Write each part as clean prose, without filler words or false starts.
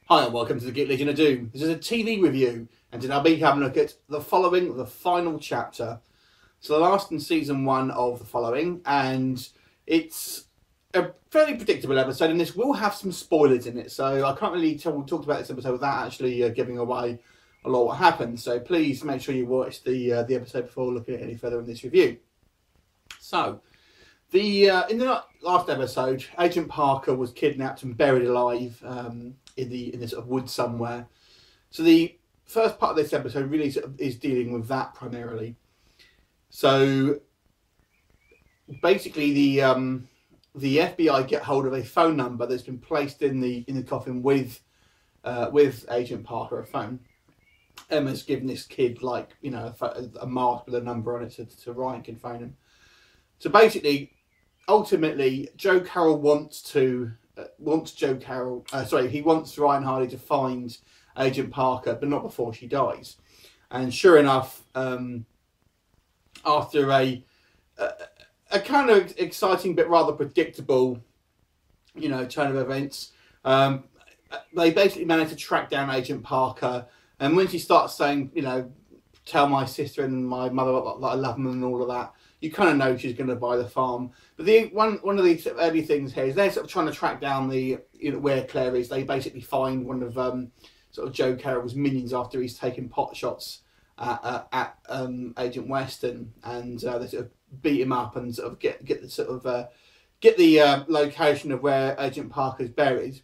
Hi and welcome to the Geek Legion of Doom. This is a TV review, and today I'll be having a look at the final chapter. So the last in season 1 of the following, and it's a fairly predictable episode, and this will have some spoilers in it, so I can't really talk about this episode without actually giving away a lot of what happens. So please make sure you watch the episode before looking at any further in this review. So in the last episode, Agent Parker was kidnapped and buried alive in the sort of woods somewhere. So the first part of this episode really sort of is dealing with that primarily. So basically, the FBI get hold of a phone number that's been placed in the coffin with Agent Parker, a phone. Emma's given this kid, like, you know, a mask with a number on it so Ryan can phone him. So basically, ultimately, Joe Carroll wants Ryan Hardy to find Agent Parker, but not before she dies. And sure enough, after a kind of exciting but rather predictable, you know, turn of events, they basically manage to track down Agent Parker. And when she starts saying, you know, tell my sister and my mother that I love them and all of that, you kind of know she's going to buy the farm. But one of the early things here is they're sort of trying to track down where Claire is. They basically find one of sort of Joe Carroll's minions after he's taken pot shots at Agent Weston, and they sort of beat him up and sort of get the location of where Agent Parker's buried.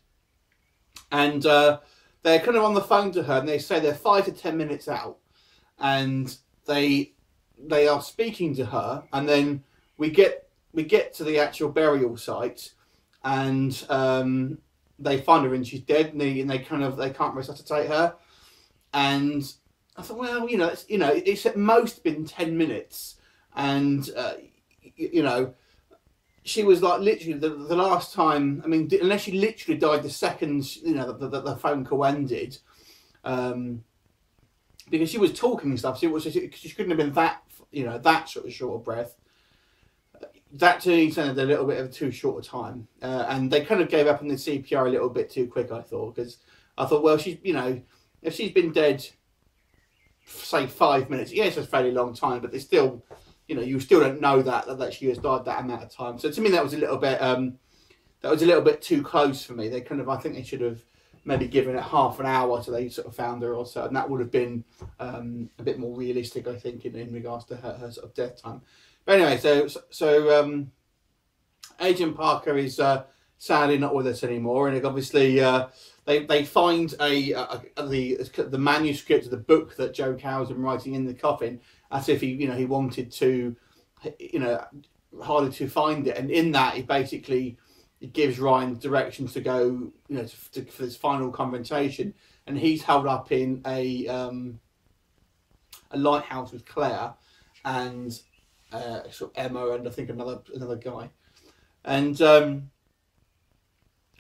And they're kind of on the phone to her, and they say they're 5 to 10 minutes out, and they are speaking to her, and then we get to the actual burial site, and they find her and she's dead, and they can't resuscitate her. And I thought, well, it's at most been 10 minutes, and she was like literally the last time. I mean, unless she literally died the second the phone call ended, because she was talking and stuff. So she couldn't have been that sort of short of breath. That to me sounded a little bit of too short a time, and they kind of gave up on the CPR a little bit too quick, I thought, because I thought, well, if she's been dead, say 5 minutes, yes, it's a fairly long time, but there's still, you still don't know that she has died that amount of time. So to me, that was a little bit too close for me. I think they should have maybe given it half an hour till they sort of found her or so, and that would have been a bit more realistic, I think, in regards to her sort of death time. But anyway, so Agent Parker is sadly not with us anymore, and obviously they find the manuscript of the book that Joe Carroll's been writing in the coffin, as if he wanted to Hardy to find it, and in that it gives Ryan directions to go for this final confrontation, and he's held up in a lighthouse with Claire and sort of Emma and I think another guy. And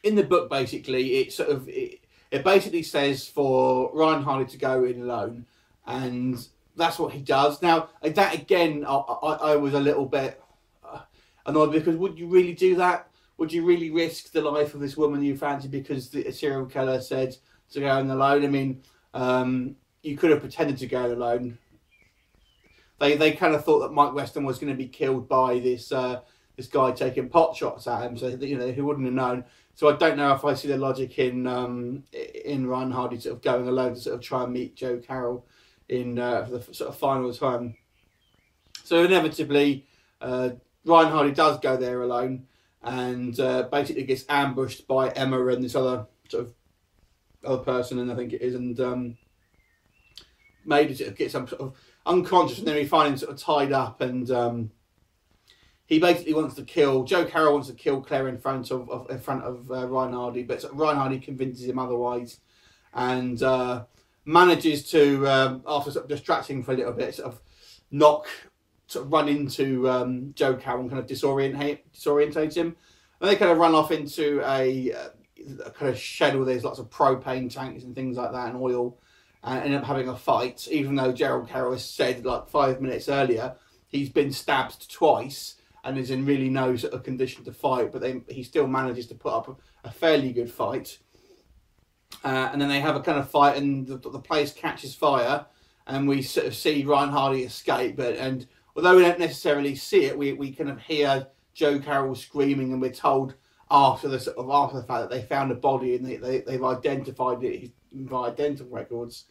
in the book, basically, it basically says for Ryan Hardy to go in alone, and that's what he does. Now, that again, I was a little bit annoyed, because would you really do that? Would you really risk the life of this woman you fancy because the serial killer said to go in alone? I mean, you could have pretended to go alone. They kind of thought that Mike Weston was going to be killed by this guy taking pot shots at him, so he wouldn't have known. So I don't know if I see the logic in Ryan Hardy sort of going alone to sort of try and meet Joe Carroll for the sort of final time. So inevitably, Ryan Hardy does go there alone, and basically gets ambushed by Emma and this other person, and I think it is, and maybe sort of gets some sort of unconscious, and then we find him sort of tied up, and he basically wants to kill Joe Carroll wants to kill Claire in front of Ryan Hardy, but Ryan Hardy convinces him otherwise, and manages to after sort of distracting for a little bit, sort of run into Joe Carroll and kind of disorientate him, and they kind of run off into a kind of shed where there's lots of propane tanks and things like that and oil, and end up having a fight, even though Joe Carroll has said like 5 minutes earlier he's been stabbed twice and is in really no sort of condition to fight, but he still manages to put up a fairly good fight. and then they have a kind of fight, and the place catches fire, and we sort of see Ryan Hardy escape. And although we don't necessarily see it, we kind of hear Joe Carroll screaming, and we're told after the fact that they found a body and they've identified it by dental records,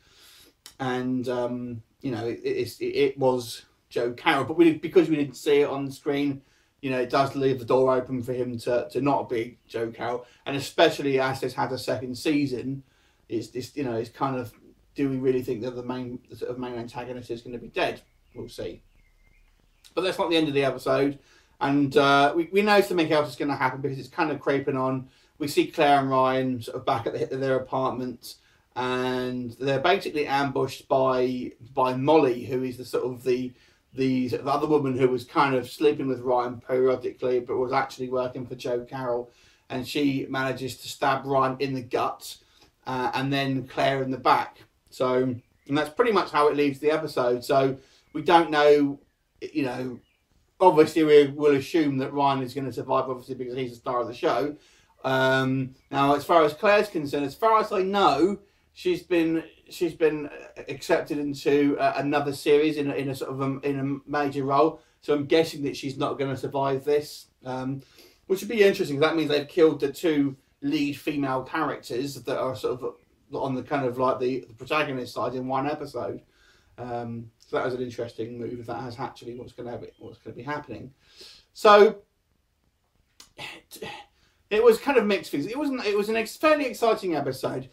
and you know, it was Joe Carroll. But because we didn't see it on the screen, you know, it does leave the door open for him to not be Joe Carroll, and especially as this had a second season, it's you know, it's kind of, do we really think that the sort of main antagonist is going to be dead? We'll see. But that's not the end of the episode, and we know something else is going to happen because it's kind of creeping on. We see Claire and Ryan sort of back at their apartment, and they're basically ambushed by Molly, who is the sort of the other woman who was kind of sleeping with Ryan periodically, but was actually working for Joe Carroll, and she manages to stab Ryan in the gut, and then Claire in the back. So, and that's pretty much how it leaves the episode. So we don't know, you know, obviously we'll assume that Ryan is going to survive, obviously, because he's the star of the show. Now, as far as Claire's concerned, as far as I know, she's been accepted into another series in a sort of in a major role. So I'm guessing that she's not going to survive this, which would be interesting. That means they've killed the two lead female characters that are sort of on the kind of like the protagonist side in one episode. So that was an interesting move. If that has actually what's going to be happening. So it was kind of mixed things. It was a fairly exciting episode.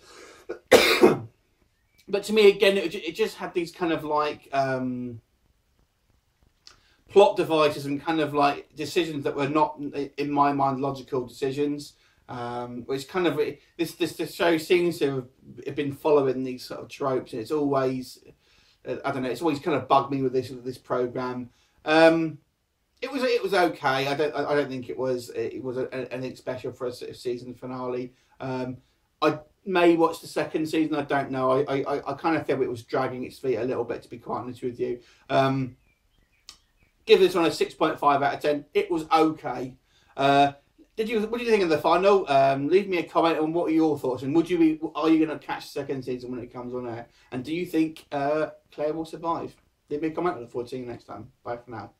But to me, again, it just had these kind of like plot devices and kind of like decisions that were not, in my mind, logical decisions. Which kind of, this show seems to have been following these sort of tropes, and it's always, I don't know, it's always kind of bugged me with this program. It was okay. I don't think it was anything special for a season finale. I may watch the second season. I don't know. I kind of feel it was dragging its feet a little bit, to be quite honest with you. Give this one a 6.5 out of 10. It was okay. What do you think of the final? Leave me a comment on what are your thoughts, and are you going to catch the second season when it comes on air? And do you think Claire will survive? Leave me a comment. I look forward to seeing you next time. Bye for now.